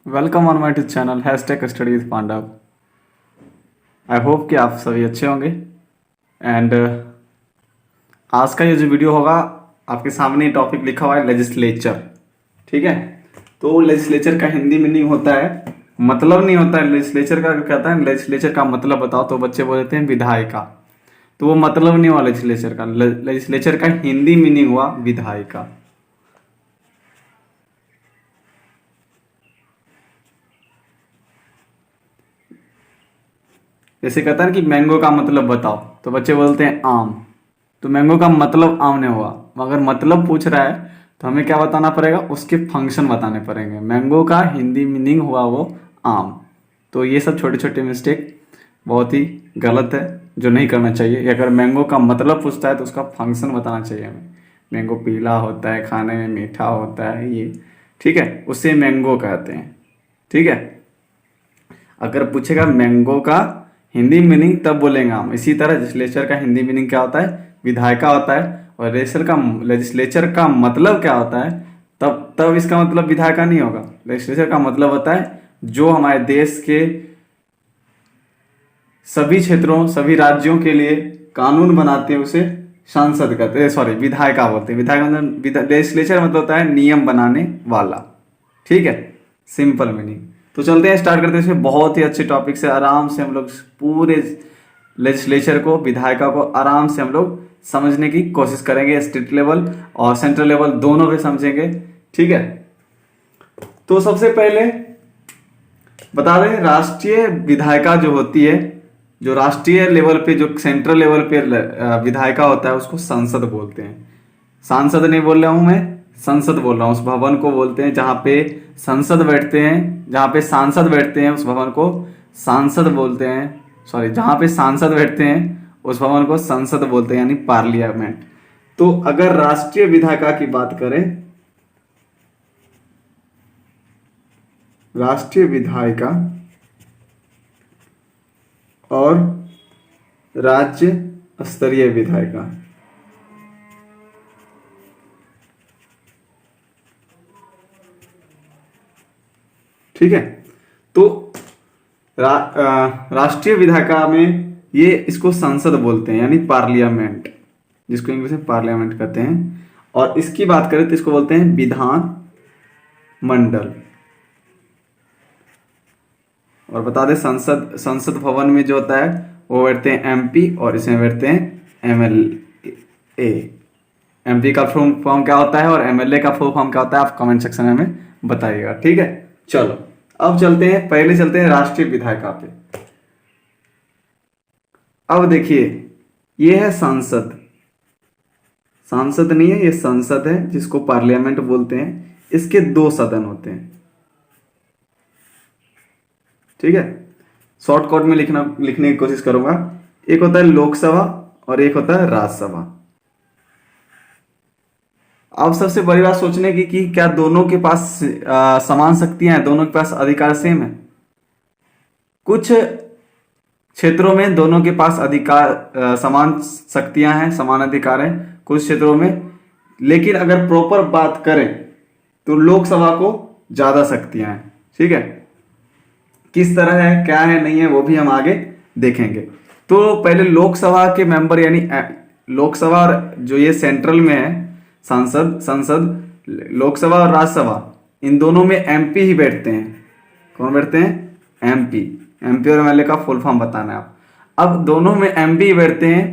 Welcome on my to channel hashtag study with Pandav. I hope कि आप सभी अच्छे होंगे एंड आज का ये जो वीडियो होगा आपके सामने टॉपिक लिखा हुआ है लेजिस्लेचर। ठीक है, तो लेजिस्लेचर का हिंदी मीनिंग होता है, मतलब नहीं होता है। लेजिस्लेचर का कहता है लेजिस्लेचर का मतलब बताओ, तो बच्चे बोल देते हैं विधायिका। तो वो मतलब नहीं हुआ लेजिस्लेचर का। लेजिस्लेचर का हिंदी मीनिंग हुआ विधायिका। जैसे कहता है कि मैंगो का मतलब बताओ, तो बच्चे बोलते हैं आम। तो मैंगो का मतलब आम नहीं हुआ, मगर मतलब पूछ रहा है तो हमें क्या बताना पड़ेगा, उसके फंक्शन बताने पड़ेंगे। मैंगो का हिंदी मीनिंग हुआ वो आम। तो ये सब छोटे छोटे मिस्टेक बहुत ही गलत है, जो नहीं करना चाहिए। अगर मैंगो का मतलब पूछता है तो उसका फंक्शन बताना चाहिए हमें। मैंगो पीला होता है, खाने में मीठा होता है, ये ठीक है, उसे मैंगो कहते हैं। ठीक है, अगर पूछेगा मैंगो का हिंदी मीनिंग तब बोलेंगे हम। इसी तरह लेजिस्लेचर का हिंदी मीनिंग क्या होता है, विधायिका होता है। और लेजिस्लेचर का मतलब क्या होता है, तब तब इसका मतलब विधायिका नहीं होगा। लेजिस्लेचर का मतलब होता है जो हमारे देश के सभी क्षेत्रों सभी राज्यों के लिए कानून बनाते हैं, उसे सांसद कहते हैं, सॉरी विधायिका बोलते हैं। विधायिका मतलब, लेजिस्लेचर मतलब होता है नियम बनाने वाला। ठीक है, सिंपल मीनिंग। तो चलते हैं, स्टार्ट करते हैं। इसमें बहुत ही अच्छे टॉपिक से आराम से हम लोग पूरे लेजिस्लेचर को, विधायिका को आराम से हम लोग समझने की कोशिश करेंगे। स्टेट लेवल और सेंट्रल लेवल दोनों पे समझेंगे। ठीक है, तो सबसे पहले बता दें, राष्ट्रीय विधायिका जो होती है, जो राष्ट्रीय लेवल पे, जो सेंट्रल लेवल पे विधायिका होता है, उसको संसद बोलते हैं। सांसद नहीं बोल रहा हूं मैं, संसद बोल रहा हूं। उस भवन को बोलते हैं जहां पे संसद बैठते हैं, जहां पे सांसद बैठते हैं, उस भवन को सांसद बोलते हैं। सॉरी, जहां पे सांसद बैठते हैं उस भवन को संसद बोलते हैं, यानी पार्लियामेंट। तो अगर राष्ट्रीय विधायिका की बात करें, राष्ट्रीय विधायिका और राज्य स्तरीय विधायिका, ठीक है। तो राष्ट्रीय विधायिका में ये इसको संसद बोलते हैं, यानी पार्लियामेंट, जिसको इंग्लिश में पार्लियामेंट कहते हैं। और इसकी बात करें तो इसको बोलते हैं विधान मंडल। और बता दें, संसद संसद भवन में जो होता है वो बैठते हैं एमपी, और इसमें बैठते हैं एमएलए। एमपी का फुल फॉर्म क्या होता है और एमएलए का फुल फॉर्म क्या होता है, आप कमेंट सेक्शन में हमें बताइएगा। ठीक है, चलो अब चलते हैं, पहले चलते हैं राष्ट्रीय विधायिका पे। अब देखिए, ये है सांसद। सांसद नहीं है, ये संसद है, जिसको पार्लियामेंट बोलते हैं। इसके दो सदन होते हैं। ठीक है, शॉर्टकट में लिखने की कोशिश करूंगा। एक होता है लोकसभा और एक होता है राज्यसभा। अब सबसे बड़ी बात सोचने की कि क्या दोनों के पास समान शक्तियां हैं, दोनों के पास अधिकार सेम है। कुछ क्षेत्रों में दोनों के पास अधिकार समान शक्तियां हैं, समान अधिकार हैं कुछ क्षेत्रों में। लेकिन अगर प्रॉपर बात करें तो लोकसभा को ज्यादा शक्तियां हैं। ठीक है, किस तरह है, क्या है, नहीं है, वो भी हम आगे देखेंगे। तो पहले लोकसभा के मेंबर, यानी लोकसभा और जो ये सेंट्रल में है संसद, लोकसभा और राज्यसभा, इन दोनों में एमपी ही बैठते हैं। कौन बैठते हैं, एमपी। एमपी और एमएलए का फुल फॉर्म बताना है आप। अब दोनों में एमपी बैठते हैं,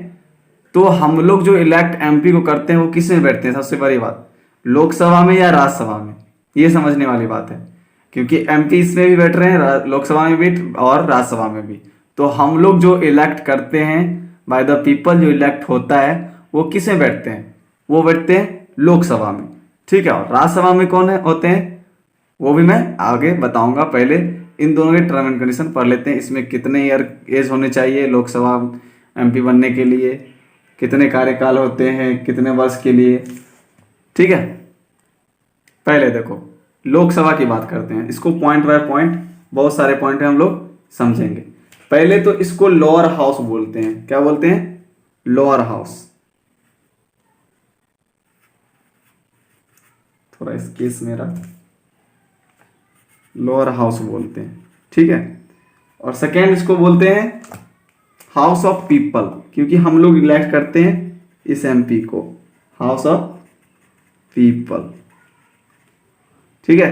तो हम लोग जो इलेक्ट एमपी को करते हैं वो किस में बैठते हैं, सबसे बड़ी बात, लोकसभा में या राज्यसभा में, ये समझने वाली बात है। क्योंकि एमपी इसमें भी बैठ रहे हैं, लोकसभा में भी और राज्यसभा में भी। तो हम लोग जो इलेक्ट करते हैं, बाय द पीपल जो इलेक्ट होता है, वो किस में बैठते हैं, वो बैठते हैं लोकसभा में। ठीक है, और राज्यसभा में कौन है होते हैं, वो भी मैं आगे बताऊंगा। पहले इन दोनों के टर्म एंड कंडीशन पढ़ लेते हैं। इसमें कितने ईयर एज होने चाहिए लोकसभा एमपी बनने के लिए, कितने कार्यकाल होते हैं, कितने वर्ष के लिए। ठीक है, पहले देखो लोकसभा की बात करते हैं। इसको पॉइंट बाय पॉइंट, बहुत सारे पॉइंट है, हम लोग समझेंगे। पहले तो इसको लोअर हाउस बोलते हैं। क्या बोलते हैं, लोअर हाउस। थोड़ा स्केच मेरा लोअर हाउस बोलते हैं, ठीक है। और सेकेंड इसको बोलते हैं हाउस ऑफ पीपल, क्योंकि हम लोग इलेक्ट करते हैं इस एमपी को, हाउस ऑफ पीपल, ठीक है।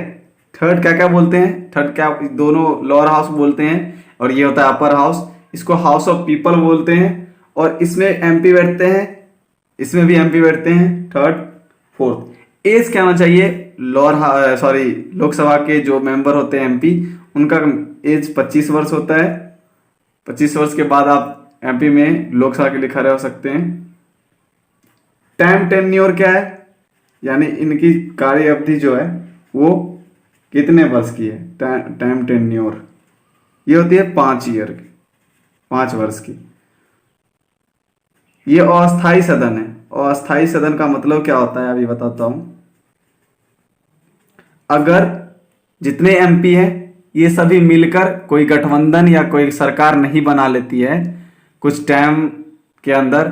थर्ड क्या क्या बोलते हैं, थर्ड क्या, दोनों लोअर हाउस बोलते हैं और ये होता है अपर हाउस, इसको हाउस ऑफ पीपल बोलते हैं। और इसमें एमपी बैठते हैं, इसमें भी एमपी बैठते हैं, थर्ड फोर्थ। एज क्या होना चाहिए, लोकसभा के जो मेंबर होते हैं एमपी, उनका एज 25 वर्ष होता है। 25 वर्ष के बाद आप एमपी में लोकसभा के लिए खड़े हो सकते हैं। टाइम टेन्योर क्या है, यानी इनकी कार्य अवधि जो है वो कितने वर्ष की है, टाइम टेन्योर ये होती है 5 ईयर की, 5 वर्ष की। ये अस्थाई सदन है। अस्थाई सदन का मतलब क्या होता है अभी बताता हूं। अगर जितने एमपी हैं ये सभी मिलकर कोई गठबंधन या कोई सरकार नहीं बना लेती है कुछ टाइम के अंदर,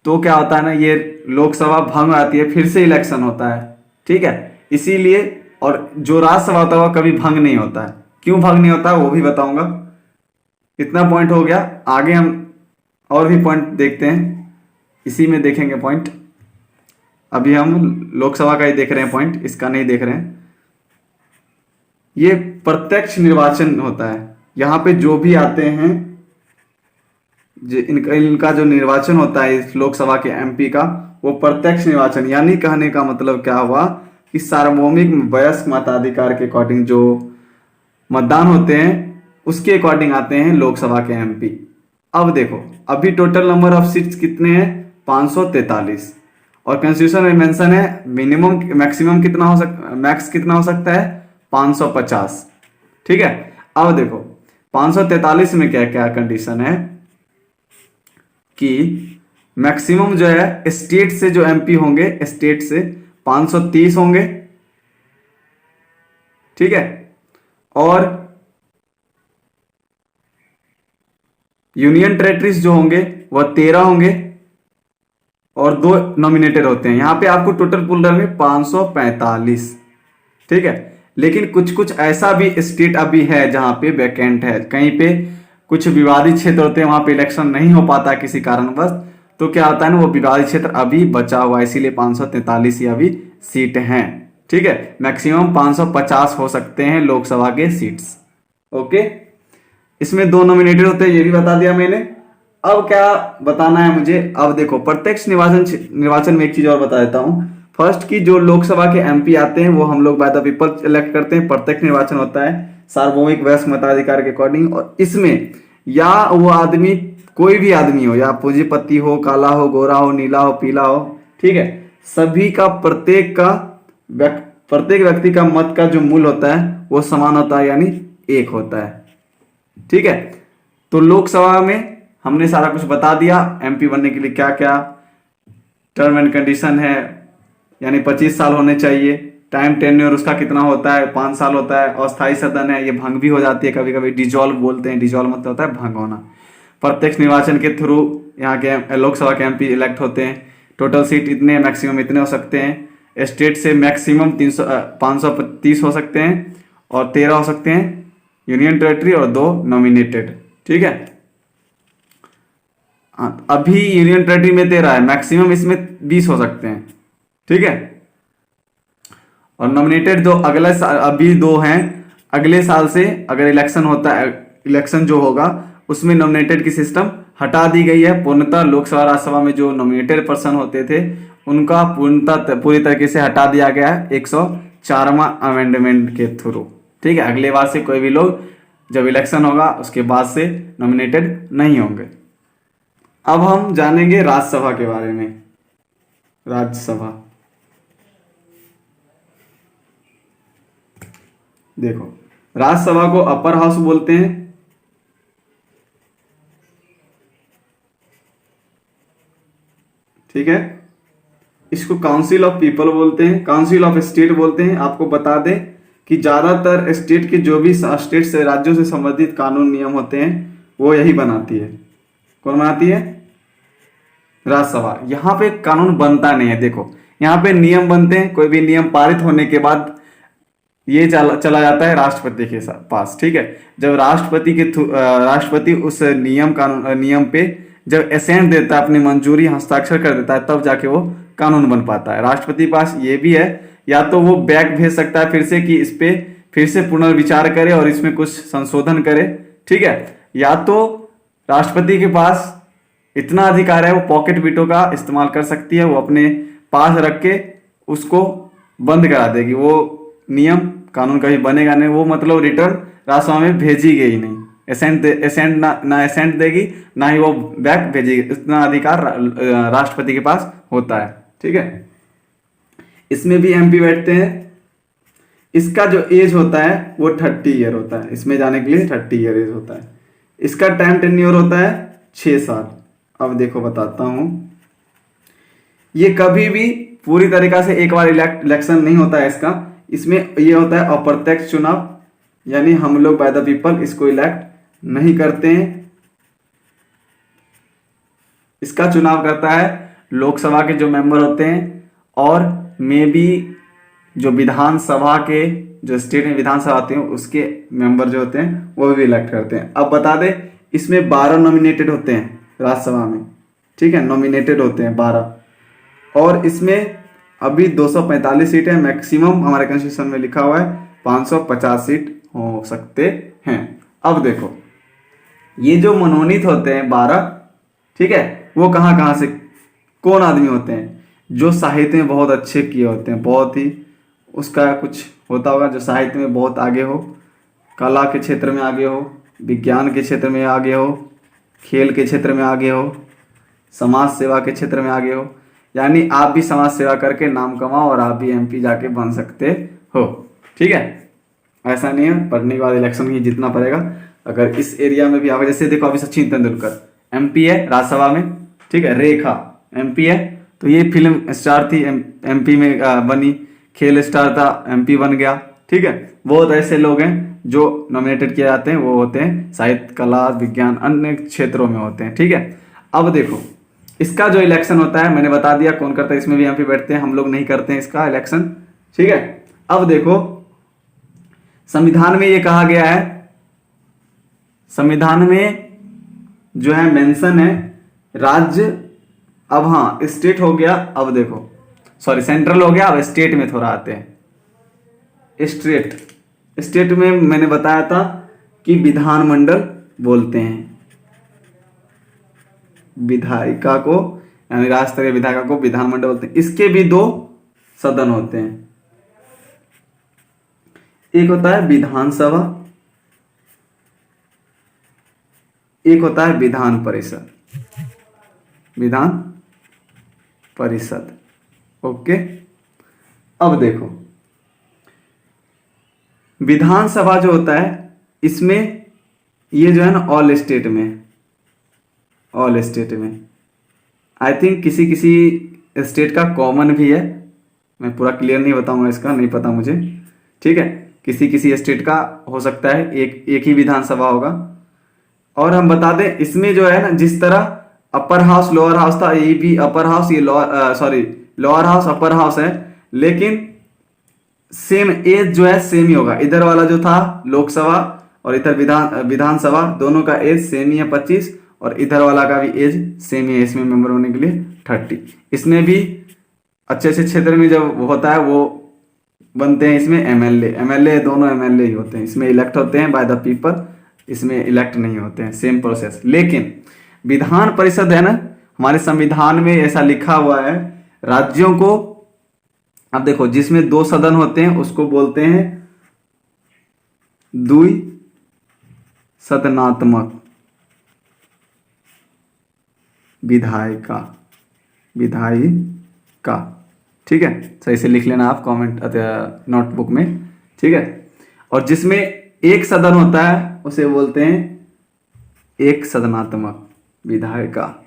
तो क्या होता है ना, ये लोकसभा भंग आती है, फिर से इलेक्शन होता है, ठीक है। इसीलिए, और जो राज्यसभा होता है वो कभी भंग नहीं होता है। क्यों भंग नहीं होता है वो भी बताऊंगा। इतना पॉइंट हो गया, आगे हम और भी पॉइंट देखते हैं, इसी में देखेंगे पॉइंट। अभी हम लोकसभा का ही देख रहे हैं पॉइंट, इसका नहीं देख रहे हैं। ये प्रत्यक्ष निर्वाचन होता है, यहाँ पे जो भी आते हैं, इनका जो निर्वाचन होता है इस लोकसभा के एमपी का, वो प्रत्यक्ष निर्वाचन, यानी कहने का मतलब क्या हुआ कि सार्वभौमिक वयस्क मताधिकार के अकॉर्डिंग जो मतदान होते हैं उसके अकॉर्डिंग आते हैं लोकसभा के एमपी। अब देखो, अभी टोटल नंबर ऑफ सीट्स कितने हैं, 543। और कॉन्स्टिट्यूशन में मेंशन है मिनिमम मैक्सिमम कितना हो सकता, मैक्स कितना हो सकता है, 550, ठीक है। अब देखो 543 में क्या क्या कंडीशन है कि मैक्सिमम जो है स्टेट से जो एमपी होंगे, स्टेट से 530 होंगे, ठीक है। और यूनियन टेरिटरीज जो होंगे वह 13 होंगे और 2 नॉमिनेटेड होते हैं। यहां पे आपको टोटल पुल रहेंगे 545, ठीक है। लेकिन कुछ कुछ ऐसा भी स्टेट अभी है जहां पे वैकेंट है, कहीं पे कुछ विवादित क्षेत्र होते हैं, वहां पे इलेक्शन नहीं हो पाता किसी कारणवश, तो क्या होता है ना, वो विवादित क्षेत्र अभी बचा हुआ है, इसीलिए 543 ही अभी सीट हैं, ठीक है। मैक्सिमम 550 हो सकते हैं लोकसभा के सीट्स, ओके। इसमें 2 नॉमिनेटेड होते हैं, ये भी बता दिया मैंने। अब क्या बताना है मुझे, अब देखो प्रत्यक्ष निर्वाचन में एक चीज और बता देता हूं। फर्स्ट की जो लोकसभा के एमपी आते हैं वो हम लोग बाय द पीपल इलेक्ट करते हैं, प्रत्यक्ष निर्वाचन होता है सार्वभौमिक वयस्क मताधिकार के अकॉर्डिंग। और इसमें या वो आदमी, कोई भी आदमी हो, या पूंजीपति हो, काला हो, गोरा हो, नीला हो, पीला हो, ठीक है, सभी का प्रत्येक व्यक्ति का मत का जो मूल्य होता है वो समान होता है, यानी 1 होता है, ठीक है। तो लोकसभा में हमने सारा कुछ बता दिया, एमपी बनने के लिए क्या क्या टर्म एंड कंडीशन है, यानी 25 साल होने चाहिए। टाइम टेन्योर उसका कितना होता है, 5 साल होता है। अस्थायी सदन है, ये भंग भी हो जाती है कभी कभी, डिजॉल्व बोलते हैं, डिजॉल्व मतलब होता है भंग होना। प्रत्यक्ष निर्वाचन के थ्रू यहाँ के लोकसभा के एमपी इलेक्ट होते हैं। टोटल सीट इतने, मैक्सिमम इतने हो सकते हैं। स्टेट से मैक्सिमम 530 हो सकते हैं और 13 हो सकते हैं यूनियन टेरिटरी और 2 नॉमिनेटेड, ठीक है। अभी यूनियन टेरिटरी में 13 है, मैक्सिमम इसमें 20 हो सकते हैं, ठीक है। और नॉमिनेटेड जो अगले साल, अभी 2 हैं, अगले साल से अगर इलेक्शन होता है, इलेक्शन जो होगा उसमें नॉमिनेटेड की सिस्टम हटा दी गई है पूर्णतः। लोकसभा राज्यसभा में जो नॉमिनेटेड पर्सन होते थे उनका पूरी तरीके से हटा दिया गया है 104वां अमेंडमेंट के थ्रू, ठीक है। अगले बार से कोई भी लोग जब इलेक्शन होगा उसके बाद से नॉमिनेटेड नहीं होंगे। अब हम जानेंगे राज्यसभा के बारे में। राज्यसभा देखो, राज्यसभा को अपर हाउस बोलते हैं, ठीक है। इसको काउंसिल ऑफ पीपल बोलते हैं, काउंसिल ऑफ स्टेट बोलते हैं। आपको बता दें कि ज्यादातर स्टेट के जो भी स्टेट से, राज्यों से संबंधित कानून नियम होते हैं वो यही बनाती है। कौन बनाती है? राज्यसभा। यहां पे कानून बनता नहीं है, देखो यहाँ पे नियम बनते हैं। कोई भी नियम पारित होने के बाद ये चला जाता है राष्ट्रपति के पास। ठीक है, जब राष्ट्रपति उस नियम पे जब एसेंट देता है, अपनी मंजूरी हस्ताक्षर कर देता है, तब जाके वो कानून बन पाता है। राष्ट्रपति के पास ये भी है, या तो वो बैक भेज सकता है फिर से कि इस पे फिर से पुनर्विचार करे और इसमें कुछ संशोधन करे। ठीक है, या तो राष्ट्रपति के पास इतना अधिकार है, वो पॉकेट वीटो का इस्तेमाल कर सकती है, वो अपने पास रख के उसको बंद करा देगी। वो नियम कानून कभी बनेगा नहीं, वो मतलब रिटर्न राज्यसभा में भेजी गई नहीं। एसेंट ना एसेंट देगी, ना ही वो बैक भेजेगी। इतना अधिकार राष्ट्रपति के पास होता है। ठीक है, इसमें भी एमपी बैठते हैं। इसका जो एज होता है वो 30 ईयर होता है, इसमें जाने के लिए 30 ईयर एज होता है। इसका टाइम टेन्योर होता है 6 साल। अब देखो बताता हूं, ये कभी भी पूरी तरीका से एक बार इलेक्शन नहीं होता है इसका। इसमें ये होता है अप्रत्यक्ष चुनाव, यानी हम लोग बाय द पीपल इसको इलेक्ट नहीं करते हैं। इसका चुनाव करता है लोकसभा के जो मेंबर होते हैं, और मे बी जो विधानसभा के जो स्टेट में विधानसभा आते हैं उसके मेंबर जो होते हैं वो भी इलेक्ट करते हैं। अब बता दें, इसमें 12 नॉमिनेटेड होते हैं राज्यसभा में। ठीक है, नॉमिनेटेड होते हैं 12, और इसमें अभी 245 सीट है। मैक्सिमम हमारे कॉन्स्टिट्यूशन में लिखा हुआ है 550 सीट हो सकते हैं। अब देखो, ये जो मनोनीत होते हैं 12, ठीक है, वो कहाँ से कौन आदमी होते हैं? जो साहित्य में बहुत अच्छे किए होते हैं, बहुत ही उसका कुछ होता होगा, जो साहित्य में बहुत आगे हो, कला के क्षेत्र में आगे हो, विज्ञान के क्षेत्र में आगे हो, खेल के क्षेत्र में आगे हो, समाज सेवा के क्षेत्र में आगे हो। यानी आप भी समाज सेवा करके नाम कमाओ और आप भी एमपी जाके बन सकते हो। ठीक है, ऐसा नहीं है पढ़ने के बाद इलेक्शन ही जीतना पड़ेगा। अगर इस एरिया में भी आप, जैसे देखो अभी सचिन तेंदुलकर एमपी है राज्यसभा में। ठीक है, रेखा एमपी है, तो ये फिल्म स्टार थी, एमपी में बनी, खेल स्टार था, एमपी बन गया। ठीक है, बहुत ऐसे लोग हैं जो नॉमिनेटेड किए जाते हैं, वो होते हैं साहित्य, कला, विज्ञान, अन्य क्षेत्रों में होते हैं। ठीक है, अब देखो इसका जो इलेक्शन होता है मैंने बता दिया कौन करता है, इसमें भी एमपी बैठते हैं, हम लोग नहीं करते हैं इसका इलेक्शन। ठीक है, अब देखो संविधान में ये कहा गया है, संविधान में जो है मेंशन है राज्य। अब हाँ, स्टेट हो गया, अब देखो सॉरी सेंट्रल हो गया, अब स्टेट में थोड़ा आते हैं। स्टेट में मैंने बताया था कि विधानमंडल बोलते हैं विधायिका को, यानी राज्य स्तरीय विधायिका को विधानमंडल बोलते हैं। इसके भी 2 सदन होते हैं, एक होता है विधानसभा, एक होता है विधान परिषद। विधान परिषद, ओके। अब देखो विधानसभा जो होता है, इसमें ये जो है ना ऑल स्टेट में आई थिंक किसी स्टेट का कॉमन भी है, मैं पूरा क्लियर नहीं बताऊंगा, इसका नहीं पता मुझे। ठीक है, किसी स्टेट का हो सकता है, एक ही विधानसभा होगा। और हम बता दें इसमें जो है ना, जिस तरह अपर हाउस लोअर हाउस था, ये भी अपर हाउस, ये लोअर हाउस अपर हाउस है, लेकिन सेम एज जो है सेम ही होगा। इधर वाला जो था लोकसभा और इधर विधानसभा, दोनों का एज सेम ही है 25, और इधर वाला का भी एज सेम ही है इसमें मेंबर होने के लिए 30। इसमें भी अच्छे क्षेत्र में जब होता है वो बनते हैं इसमें एमएलए, दोनों एमएलए ही होते हैं इसमें, इलेक्ट होते हैं बाय द पीपल, इसमें इलेक्ट नहीं होते हैं, सेम प्रोसेस। लेकिन विधान परिषद है ना, हमारे संविधान में ऐसा लिखा हुआ है राज्यों को, अब देखो जिसमें 2 सदन होते हैं उसको बोलते हैं द्विसदनात्मक विधायिका। ठीक है, सही से लिख लेना आप कमेंट नोटबुक में। ठीक है, और जिसमें एक सदन होता है उसे बोलते हैं एक सदनात्मक विधायिका।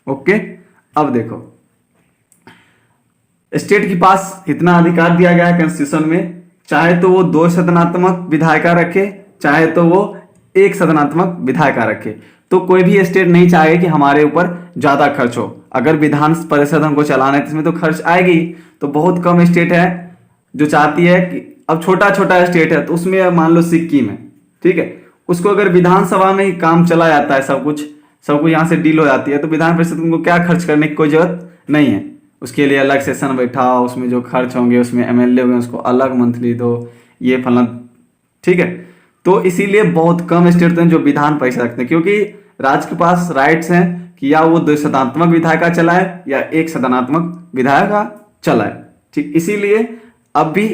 ओके, अब देखो स्टेट के पास इतना अधिकार दिया गया है कॉन्स्टिट्यूशन में, चाहे तो वो 2 सदनात्मक विधायिका रखे, चाहे तो वो 1 सदनात्मक विधायिका रखे। तो कोई भी स्टेट नहीं चाहेगा कि हमारे ऊपर ज्यादा खर्च हो। अगर विधान परिषद हमको चलाना है तो इसमें तो खर्च आएगी ही। तो बहुत कम स्टेट है जो चाहती है कि, अब छोटा छोटा स्टेट है तो उसमें मान लो सिक्किम है, ठीक है, उसको अगर विधानसभा में ही काम चला जाता है, सब कुछ यहाँ से डील हो जाती है, तो विधान परिषद को क्या खर्च करने की कोई जरूरत नहीं है। उसके लिए अलग सेशन बैठाओ, उसमें जो खर्च होंगे उसमें एमएलए होंगे उसको अलग मंथली दो, ये फला, ठीक है। तो इसीलिए बहुत कम स्टेट हैं जो विधान परिषद रखते हैं, क्योंकि राज्य के पास राइट्स हैं कि या वो द्विसदनात्मक विधायिका चलाए या एक सदनात्मक विधायिका चलाए, ठीक। इसीलिए अब भी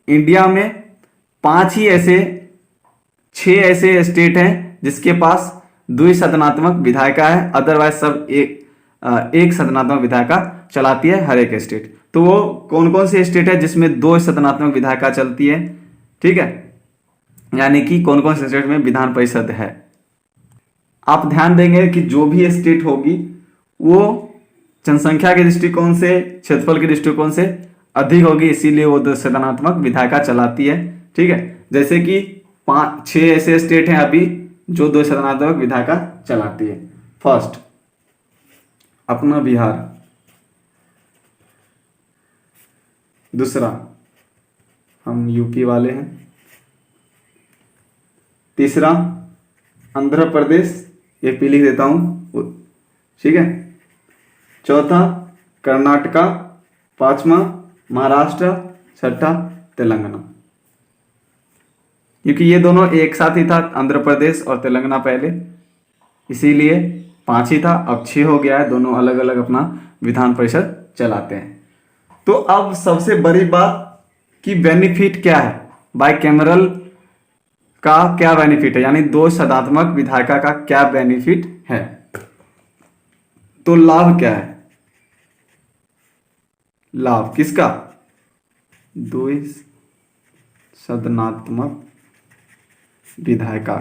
इंडिया में 6 ऐसे स्टेट हैं जिसके पास द्विसदनात्मक विधायिका है, अदरवाइज सब एक सदनात्मक विधायिका चलाती है हर एक स्टेट। तो वो कौन कौन से स्टेट है जिसमें 2 सदनात्मक विधायिका चलती है, ठीक है, यानी कि कौन कौन से स्टेट में विधान परिषद है। आप ध्यान देंगे कि जो भी स्टेट होगी वो जनसंख्या के दृष्टिकोण से, क्षेत्रफल के दृष्टिकोण से अधिक होगी, इसीलिए वो द्विसदनात्मक विधायिका चलाती है, ठीक है। जैसे कि 6 ऐसे स्टेट हैं अभी जो द्विसदनात्मक विधायिका चलाती है। फर्स्ट अपना बिहार, दूसरा हम यूपी वाले हैं, तीसरा आंध्र प्रदेश, ये पी लिख देता हूं, ठीक है, चौथा कर्नाटका, पांचवा महाराष्ट्र, छठा तेलंगाना। क्योंकि ये दोनों एक साथ ही था, आंध्र प्रदेश और तेलंगाना पहले, इसीलिए 5 ही था, अब 6 हो गया है, दोनों अलग अलग अपना विधान परिषद चलाते हैं। तो अब सबसे बड़ी बात कि बेनिफिट क्या है, बाइकैमरल का क्या बेनिफिट है, यानी 2 सदनात्मक विधायिका का क्या बेनिफिट है। तो लाभ क्या है, लाभ किसका, 2 सदनात्मक विधायिका।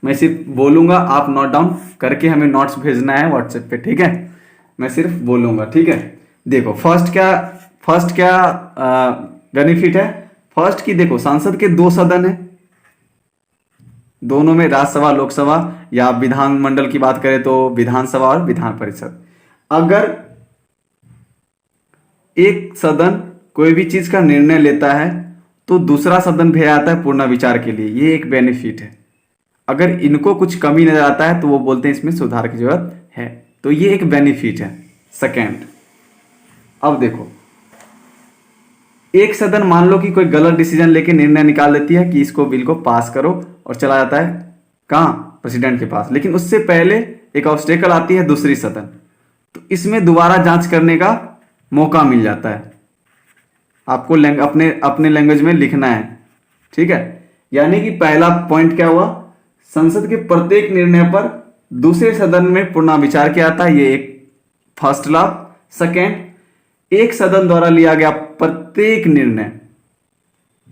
मैं सिर्फ बोलूंगा, आप नोट डाउन करके हमें नोट्स भेजना है व्हाट्सएप पे, ठीक है। मैं सिर्फ बोलूंगा, ठीक है। देखो फर्स्ट क्या बेनिफिट है। फर्स्ट की देखो, संसद के 2 सदन है, दोनों में राज्यसभा लोकसभा, या विधानमंडल की बात करें तो विधानसभा और विधान परिषद। अगर एक सदन कोई भी चीज का निर्णय लेता है तो दूसरा सदन भेजा जाता है पूर्ण विचार के लिए, ये एक बेनिफिट है। अगर इनको कुछ कमी नजर आता है तो वो बोलते हैं इसमें सुधार की जरूरत है, तो ये एक बेनिफिट है। सेकेंड, अब देखो, एक सदन मान लो कि कोई गलत डिसीजन लेके निर्णय निकाल देती है कि इसको बिल को पास करो, और चला जाता है कहां, प्रेसिडेंट के पास, लेकिन उससे पहले एक ऑब्स्टेकल आती है दूसरी सदन, तो इसमें दोबारा जांच करने का मौका मिल जाता है। आपको अपने लैंग्वेज में लिखना है, ठीक है। यानी कि पहला पॉइंट क्या हुआ, संसद के प्रत्येक निर्णय पर दूसरे सदन में पुनः विचार किया जाता है, ये एक फर्स्ट लाभ। सेकेंड, एक सदन द्वारा लिया गया प्रत्येक निर्णय,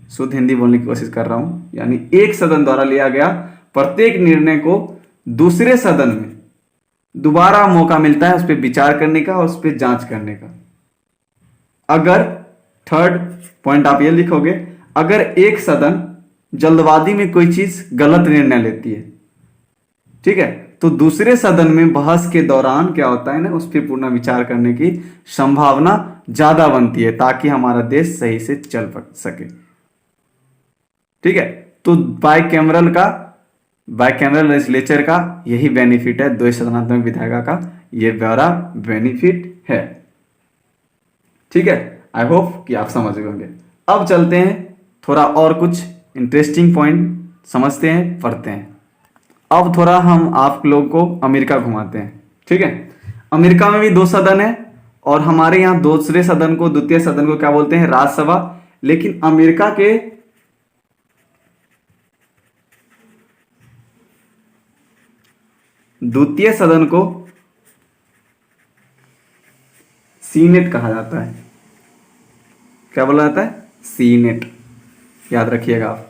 शुद्ध हिंदी बोलने की कोशिश कर रहा हूं, यानी एक सदन द्वारा लिया गया प्रत्येक निर्णय को दूसरे सदन में दोबारा मौका मिलता है उस पर विचार करने का और उस पर जांच करने का। अगर थर्ड पॉइंट आप ये लिखोगे, अगर एक सदन जल्दबाजी में कोई चीज गलत निर्णय लेती है, ठीक है, तो दूसरे सदन में बहस के दौरान क्या होता है ना, उस पर पूर्ण विचार करने की संभावना ज्यादा बनती है, ताकि हमारा देश सही से चल सके, ठीक है। तो बाइकैमरल लेजिस्लेचर का यही बेनिफिट है, 2 सदनात्मक विधायिका का ये बड़ा बेनिफिट है, ठीक है। आई होप कि आप समझ गए होंगे। अब चलते हैं थोड़ा और कुछ इंटरेस्टिंग पॉइंट समझते हैं, पढ़ते हैं। अब थोड़ा हम आप लोग को अमेरिका घुमाते हैं, ठीक है। अमेरिका में भी 2 सदन है, और हमारे यहाँ दूसरे सदन को, द्वितीय सदन को क्या बोलते हैं, राज्यसभा। लेकिन अमेरिका के द्वितीय सदन को सीनेट कहा जाता है। क्या बोला जाता है, सीनेट, याद रखिएगा आप।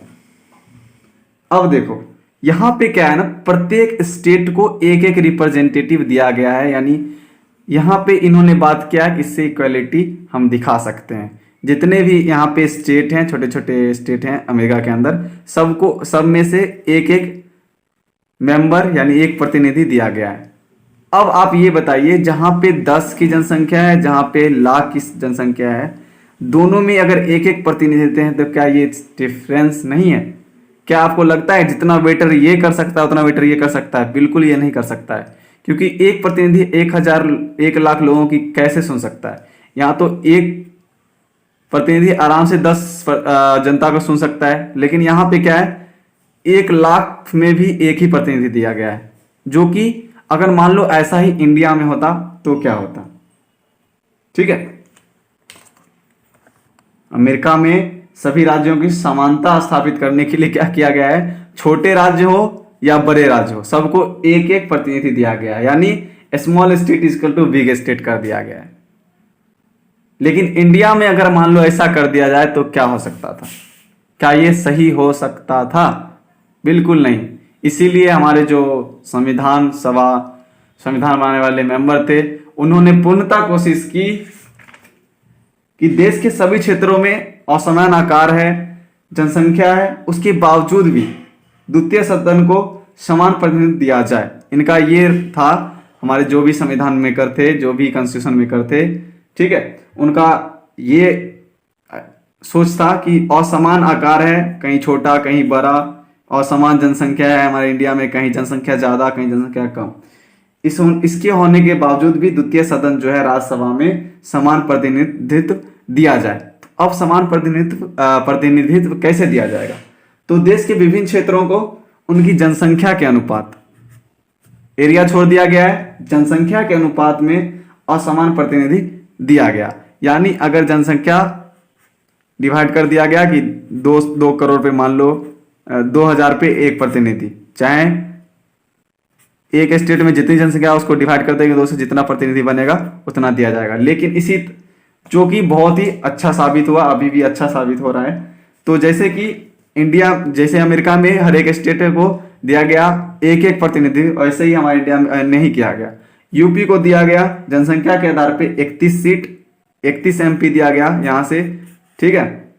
अब देखो यहां पे क्या है ना, प्रत्येक स्टेट को एक एक रिप्रेजेंटेटिव दिया गया है, यानी यहां पे इन्होंने बात किया कि इससे इक्वलिटी हम दिखा सकते हैं। जितने भी यहाँ पे स्टेट हैं, छोटे छोटे स्टेट हैं अमेरिका के अंदर, सबको, सब में से एक एक मेंबर यानी एक प्रतिनिधि दिया गया है। अब आप ये बताइए, जहां पे 10 की जनसंख्या है, जहां पे लाख की जनसंख्या है, दोनों में अगर एक एक प्रतिनिधि देते हैं तो क्या ये डिफरेंस नहीं है? क्या आपको लगता है जितना वेटर ये कर सकता है उतना वेटर ये कर सकता है? बिल्कुल ये नहीं कर सकता है, क्योंकि एक प्रतिनिधि 1,000 1 लाख लोगों की कैसे सुन सकता है? यहाँ तो एक प्रतिनिधि आराम से 10 जनता को सुन सकता है, लेकिन यहाँ पे क्या है, 1 लाख में भी एक ही प्रतिनिधि दिया गया है, जो कि अगर मान लो ऐसा ही इंडिया में होता तो क्या होता? ठीक है, अमेरिका में सभी राज्यों की समानता स्थापित करने के लिए क्या किया गया है, छोटे राज्य हो या बड़े राज्य हो, सबको एक एक प्रतिनिधि दिया गया है, यानी small state equal to big state कर दिया गया है। लेकिन इंडिया में अगर मान लो ऐसा कर दिया जाए तो क्या हो सकता था? क्या ये सही हो सकता था? बिल्कुल नहीं। इसीलिए हमारे जो संविधान बनाने वाले मेंबर थे, उन्होंने पूर्णतः कोशिश की कि देश के सभी क्षेत्रों में असमान आकार है, जनसंख्या है, उसके बावजूद भी द्वितीय सदन को समान प्रतिनिधित्व दिया जाए। इनका ये था, हमारे जो भी संविधान मेकर थे, जो भी कॉन्स्टिट्यूशन मेकर थे, ठीक है, उनका ये सोच था कि असमान आकार है, कहीं छोटा कहीं बड़ा, असमान जनसंख्या है हमारे इंडिया में, कहीं जनसंख्या ज्यादा कहीं जनसंख्या कम। इसके होने के बावजूद भी द्वितीय सदन जो है राज्यसभा में समान प्रतिनिधित्व दिया जाए। तो अब समान प्रतिनिधित्व कैसे दिया जाएगा? तो देश के विभिन्न क्षेत्रों को उनकी जनसंख्या के अनुपात, एरिया छोड़ दिया गया है, जनसंख्या के अनुपात में असमान प्रतिनिधि दिया गया। यानी अगर जनसंख्या डिवाइड कर दिया गया कि 2 करोड़ पे, मान लो 2,000 पे एक प्रतिनिधि, चाहे एक स्टेट में जितनी जनसंख्या उसको डिवाइड कर देंगे 2 से, जितना प्रतिनिधि बनेगा उतना दिया जाएगा। लेकिन इसी, जो कि बहुत ही अच्छा साबित हुआ, अभी भी अच्छा साबित हो रहा है। तो जैसे कि इंडिया, जैसे अमेरिका में हर एक स्टेट को दिया गया एक एक प्रतिनिधि, वैसे ही हमारे इंडिया में नहीं किया गया। यूपी को दिया गया जनसंख्या के आधार पे 31 सीट, 31 एमपी दिया गया यहां से, ठीक है,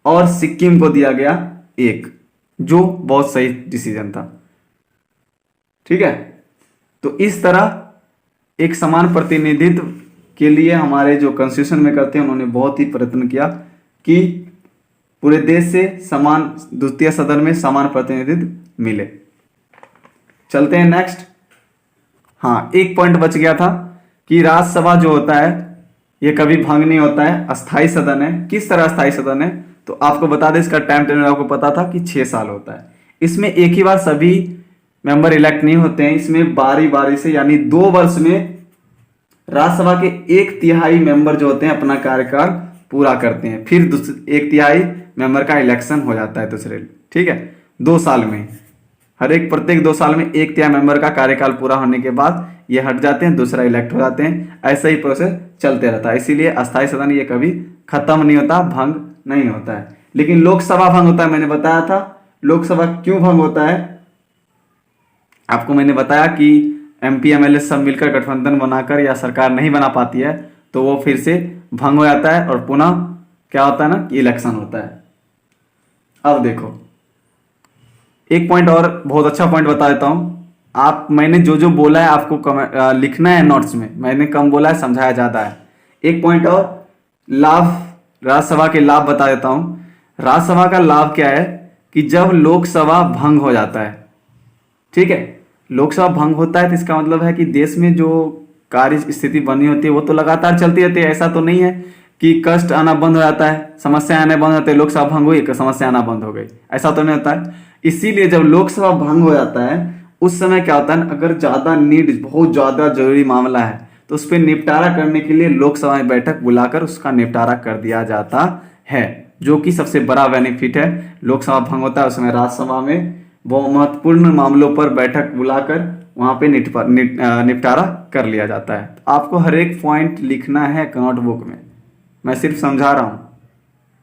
और सिक्किम को दिया गया 1, जो बहुत सही डिसीजन था। ठीक है, तो इस तरह एक समान प्रतिनिधित्व के लिए हमारे जो कॉन्स्टिट्यूशन में करते हैं, उन्होंने बहुत ही प्रयत्न किया कि पूरे देश से समान, द्वितीय सदन में समान प्रतिनिधित्व मिले। चलते हैं नेक्स्ट। हाँ, एक पॉइंट बच गया था कि राज्यसभा जो होता है ये कभी भंग नहीं होता है, अस्थाई सदन है। किस तरह अस्थाई सदन है? तो आपको बता दें, इसका टाइम टेबल आपको पता था कि 6 साल होता है। इसमें एक ही बार सभी मेंबर इलेक्ट नहीं होते हैं, इसमें बारी बारी से, यानी 2 वर्ष में राज्यसभा के 1/3 मेंबर जो होते हैं अपना कार्यकाल पूरा करते हैं, फिर 1/3 मेंबर का इलेक्शन हो जाता है दूसरे, ठीक है, 2 साल में, प्रत्येक 2 साल में 1/3 मेंबर का कार्यकाल पूरा होने के बाद ये हट जाते हैं, दूसरा इलेक्ट हो जाते हैं। ऐसा ही प्रोसेस चलते रहता है। इसीलिए अस्थायी सदन ये कभी खत्म नहीं होता, भंग नहीं होता है। लेकिन लोकसभा भंग होता है, मैंने बताया था लोकसभा क्यों भंग होता है। आपको मैंने बताया कि एमपी एमएलए सब मिलकर गठबंधन बनाकर या सरकार नहीं बना पाती है तो वो फिर से भंग हो जाता है और पुनः क्या होता है ना कि इलेक्शन होता है। अब देखो, एक पॉइंट और बहुत अच्छा पॉइंट बता देता हूं। मैंने जो जो बोला है आपको लिखना है नोट्स में, मैंने कम बोला है, समझाया ज्यादा है। एक पॉइंट और, लाभ, राज्यसभा के लाभ बता देता हूं। राज्यसभा का लाभ क्या है कि जब लोकसभा भंग हो जाता है, ठीक है, लोकसभा भंग होता है तो इसका मतलब है कि देश में जो कार्य स्थिति बनी होती है वो तो लगातार चलती रहती है। ऐसा तो नहीं है कि कष्ट आना बंद हो जाता है, समस्या आने बंद हो जाती है, लोकसभा भंग हुई समस्या आना बंद हो गई, ऐसा तो नहीं होता है। इसीलिए जब लोकसभा भंग हो जाता है उस समय क्या होता है, अगर ज्यादा नीड, बहुत ज्यादा जरूरी मामला है तो उस पर निपटारा करने के लिए लोकसभा में बैठक बुलाकर उसका निपटारा कर दिया जाता है, जो कि सबसे बड़ा बेनिफिट है। लोकसभा भंग होता है उस समय राज्यसभा में बहुत महत्वपूर्ण मामलों पर बैठक बुलाकर वहां पे निपटारा कर लिया जाता है। आपको हर एक पॉइंट लिखना है नोटबुक में, मैं सिर्फ समझा रहा हूं,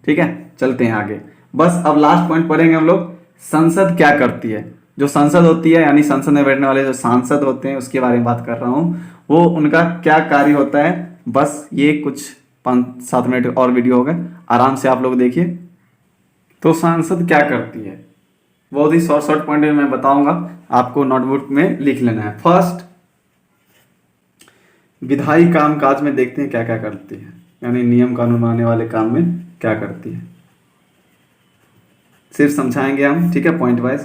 ठीक है। चलते हैं आगे, बस अब लास्ट पॉइंट पढ़ेंगे हम लोग, संसद क्या करती है। जो संसद होती है यानी संसद में बैठने वाले जो सांसद होते हैं उसके बारे में बात कर रहा हूं, वो उनका क्या कार्य होता है। बस ये कुछ 5-7 मिनट और वीडियो हो गए, आराम से आप लोग देखिए। तो सांसद क्या करती है, बहुत ही शॉर्ट शॉर्ट पॉइंट में मैं बताऊंगा, आपको नोटबुक में लिख लेना है। फर्स्ट, विधायी कामकाज में देखते हैं क्या क्या करती है, यानी नियम कानून बनाने वाले काम में क्या करती है, सिर्फ समझाएंगे हम, ठीक है, पॉइंट वाइज।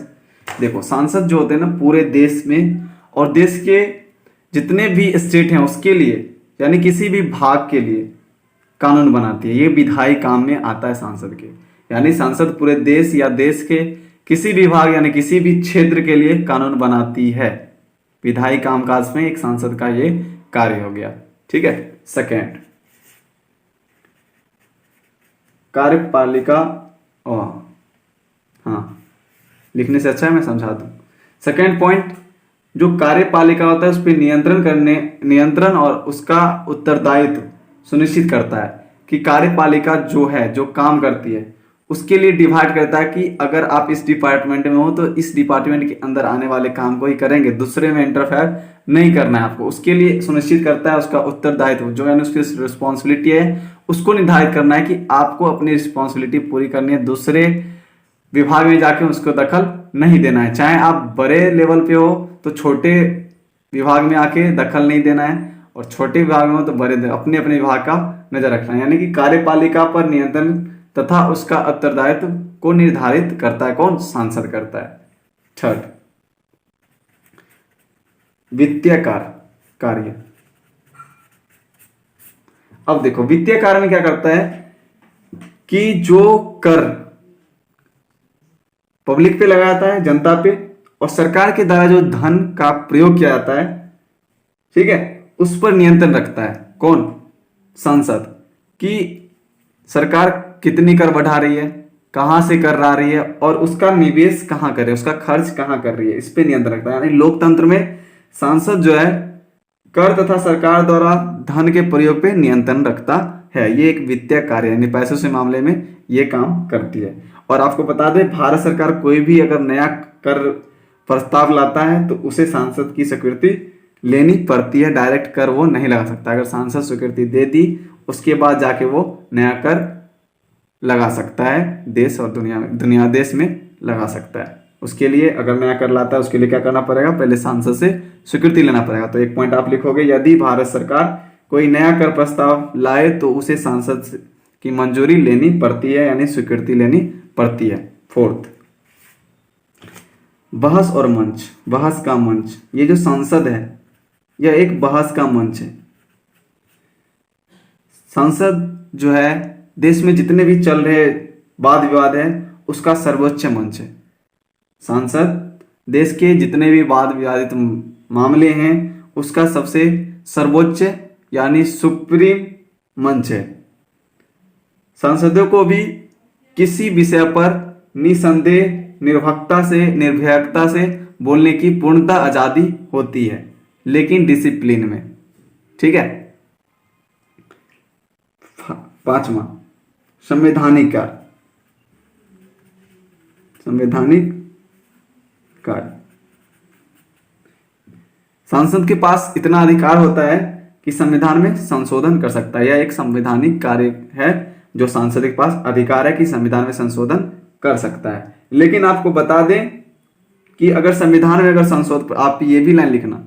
देखो, सांसद जो होते हैं ना पूरे देश में और देश के जितने भी स्टेट हैं उसके लिए, यानी किसी भी भाग के लिए कानून बनाती है। ये विधायी काम में आता है सांसद के, यानी सांसद पूरे देश या देश के किसी भी भाग यानी किसी भी क्षेत्र के लिए कानून बनाती है। विधायी कामकाज में एक सांसद का ये कार्य हो गया, ठीक है। सेकेंड, कार्यपालिका, हाँ लिखने से अच्छा है मैं समझा दूं। सेकेंड पॉइंट, जो कार्यपालिका होता है उस पर नियंत्रण और उसका उत्तरदायित्व सुनिश्चित करता है कि कार्यपालिका जो है जो काम करती है उसके लिए डिवाइड करता है कि अगर आप इस डिपार्टमेंट में हो तो इस डिपार्टमेंट के अंदर आने वाले काम को ही करेंगे, दूसरे में इंटरफेयर नहीं करना है आपको। उसके लिए सुनिश्चित करता है उसका उत्तरदायित्व जो है उसकी रिस्पॉन्सिबिलिटी है उसको निर्धारित करना है कि आपको अपनी रिस्पॉन्सिबिलिटी पूरी करनी है, दूसरे विभाग में जाके उसको दखल नहीं देना है। चाहे आप बड़े लेवल पे हो तो छोटे विभाग में आके दखल नहीं देना है, और छोटे विभाग में हो तो बड़े अपने अपने विभाग का नजर रखना है। यानी कि कार्यपालिका पर नियंत्रण तथा उसका उत्तरदायित्व को निर्धारित करता है कौन? सांसद करता है। थर्ड, वित्तीय कार्य। अब देखो, वित्तीय कार्य में क्या करता है कि जो कर पब्लिक पे लगाता है, जनता पे, और सरकार के द्वारा जो धन का प्रयोग किया जाता है, ठीक है, उस पर नियंत्रण रखता है कौन? सांसद। कि सरकार कितनी कर बढ़ा रही है, कहां से कर ला रही है, और उसका निवेश कहां कर रही है, उसका खर्च कहां कर रही है, इस पे नियंत्रण रखता है। यानी लोकतंत्र में सांसद जो है कर तथा सरकार द्वारा धन के प्रयोग पे नियंत्रण रखता है। ये एक वित्तीय कार्य यानी पैसों से मामले में ये काम करती है। और आपको बता दें, भारत सरकार कोई भी अगर नया कर प्रस्ताव लाता है तो उसे सांसद की स्वीकृति लेनी पड़ती है, डायरेक्ट कर वो नहीं लगा सकता। अगर सांसद स्वीकृति दे दी उसके बाद जाके वो नया कर लगा सकता है, देश और दुनिया देश में लगा सकता है। उसके लिए अगर नया कर लाता है उसके लिए क्या करना पड़ेगा? पहले सांसद से स्वीकृति लेना पड़ेगा। तो एक पॉइंट आप लिखोगे, यदि भारत सरकार कोई नया कर प्रस्ताव लाए तो उसे सांसद की मंजूरी लेनी पड़ती है, यानी स्वीकृति लेनी पड़ती है। फोर्थ, बहस और मंच। बहस का मंच, ये जो संसद है यह एक बहस का मंच है। संसद जो है देश में जितने भी चल रहे वाद विवाद है उसका सर्वोच्च मंच है। संसद देश के जितने भी वाद विवादित मामले हैं उसका सबसे सर्वोच्च यानी सुप्रीम मंच है। सांसदों को भी किसी विषय पर निसंदेह निर्भयता से बोलने की पूर्णतः आजादी होती है, लेकिन डिसिप्लिन में, ठीक है। पांचवा, संवैधानिक कार्य। सांसद के पास इतना अधिकार होता है कि संविधान में संशोधन कर सकता है। यह एक संवैधानिक कार्य है जो सांसद के पास अधिकार है कि संविधान में संशोधन कर सकता है। लेकिन आपको बता दें कि अगर संविधान में अगर संशोधन, आप ये भी लाइन लिखना,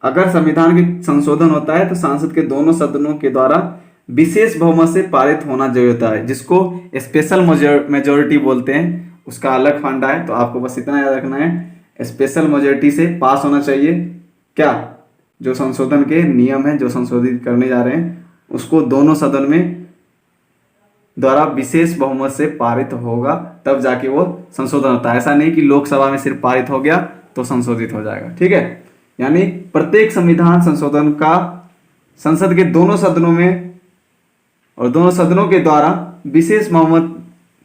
अगर संविधान में संशोधन होता है तो सांसद के दोनों सदनों के द्वारा विशेष बहुमत से पारित होना जरूरी होता है, जिसको स्पेशल मेजोरिटी बोलते हैं। उसका अलग फंडा है, तो आपको बस इतना याद रखना है, स्पेशल मेजोरिटी से पास होना चाहिए। क्या? जो संशोधन के नियम है, जो संशोधित करने जा रहे हैं उसको दोनों सदन में द्वारा विशेष बहुमत से पारित होगा, तब जाके वो संशोधन होता है। ऐसा नहीं कि लोकसभा में सिर्फ पारित हो गया तो संशोधित हो जाएगा, ठीक है। यानी प्रत्येक संविधान संशोधन का संसद के दोनों सदनों में और दोनों सदनों के द्वारा विशेष बहुमत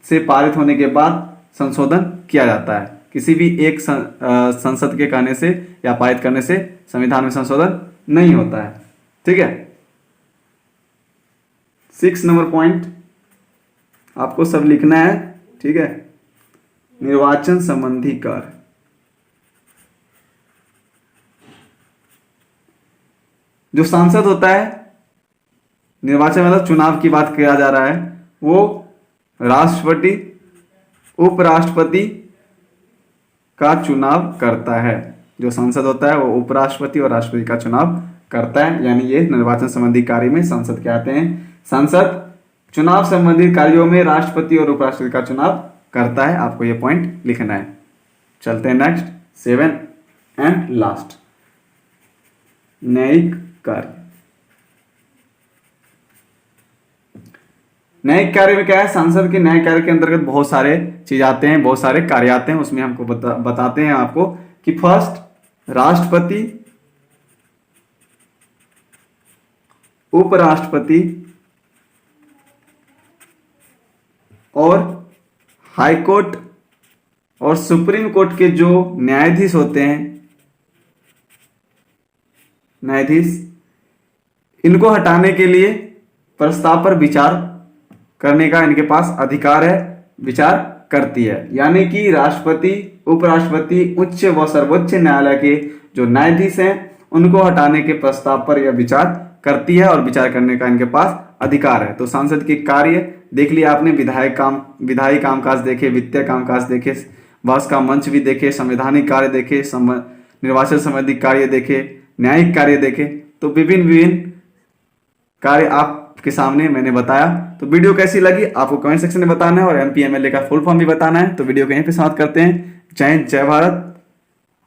से पारित होने के बाद संशोधन किया जाता है। किसी भी एक संसद के कहने से या पारित करने से संविधान में संशोधन नहीं होता है, ठीक है। 6 नंबर पॉइंट आपको सब लिखना है, ठीक है। निर्वाचन संबंधी कार्य। जो सांसद होता है, निर्वाचन मतलब चुनाव की बात किया जा रहा है, वो राष्ट्रपति, उपराष्ट्रपति का चुनाव करता है। जो संसद होता है वो उपराष्ट्रपति और राष्ट्रपति का चुनाव करता है, यानी ये निर्वाचन संबंधी कार्य में संसद के आते हैं। संसद चुनाव संबंधी कार्यों में राष्ट्रपति और उपराष्ट्रपति का चुनाव करता है। आपको ये पॉइंट लिखना है। चलते हैं नेक्स्ट, 7 एंड लास्ट, न्यायिक कार्य। न्यायिक कार्य में क्या है? संसद के न्यायिक कार्य के अंतर्गत बहुत सारे चीज आते हैं, बहुत सारे कार्य आते हैं। उसमें हमको बताते हैं आपको कि फर्स्ट, राष्ट्रपति, उपराष्ट्रपति और हाई कोर्ट और सुप्रीम कोर्ट के जो न्यायाधीश होते हैं, न्यायाधीश, इनको हटाने के लिए प्रस्ताव पर विचार करने का इनके पास अधिकार है, विचार करती है। यानी कि राष्ट्रपति, उपराष्ट्रपति, उच्च व सर्वोच्च न्यायालय के जो न्यायाधीश हैं उनको हटाने के प्रस्ताव पर यह विचार करती है और विचार करने का इनके पास अधिकार है। तो संसद के कार्य देख लिया आपने, विधायी कामकाज देखे, वित्तीय कामकाज देखे, बहस का मंच भी देखे, संवैधानिक कार्य देखे, निर्वाचन संबंधी कार्य देखे, न्यायिक कार्य देखे। तो विभिन्न कार्य आपके सामने मैंने बताया। तो वीडियो कैसी लगी आपको कमेंट सेक्शन में बताना है और एमपीएमएलए का फुल फॉर्म भी बताना है। तो वीडियो को यहीं पे समाप्त करते हैं। जय हिंद, जय भारत।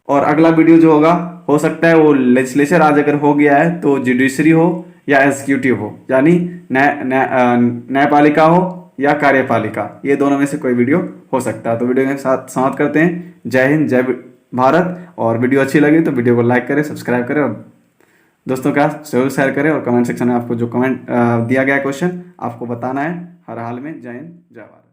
और अगला वीडियो जो होगा, हो सकता है वो लेजिस्लेचर आज अगर हो गया है तो जुडिशरी हो या एग्जीक्यूटिव हो, यानी न्यायपालिका हो या कार्यपालिका, ये दोनों में से कोई वीडियो हो सकता है। तो वीडियो के साथ समाप्त करते हैं। जय हिंद, जय भारत। और वीडियो अच्छी लगी तो वीडियो को लाइक करें, सब्सक्राइब करें और दोस्तों का जरूर शेयर करें। और कमेंट सेक्शन में आपको जो कमेंट दिया गया क्वेश्चन आपको बताना है हर हाल में। जय हिंद, जय भारत।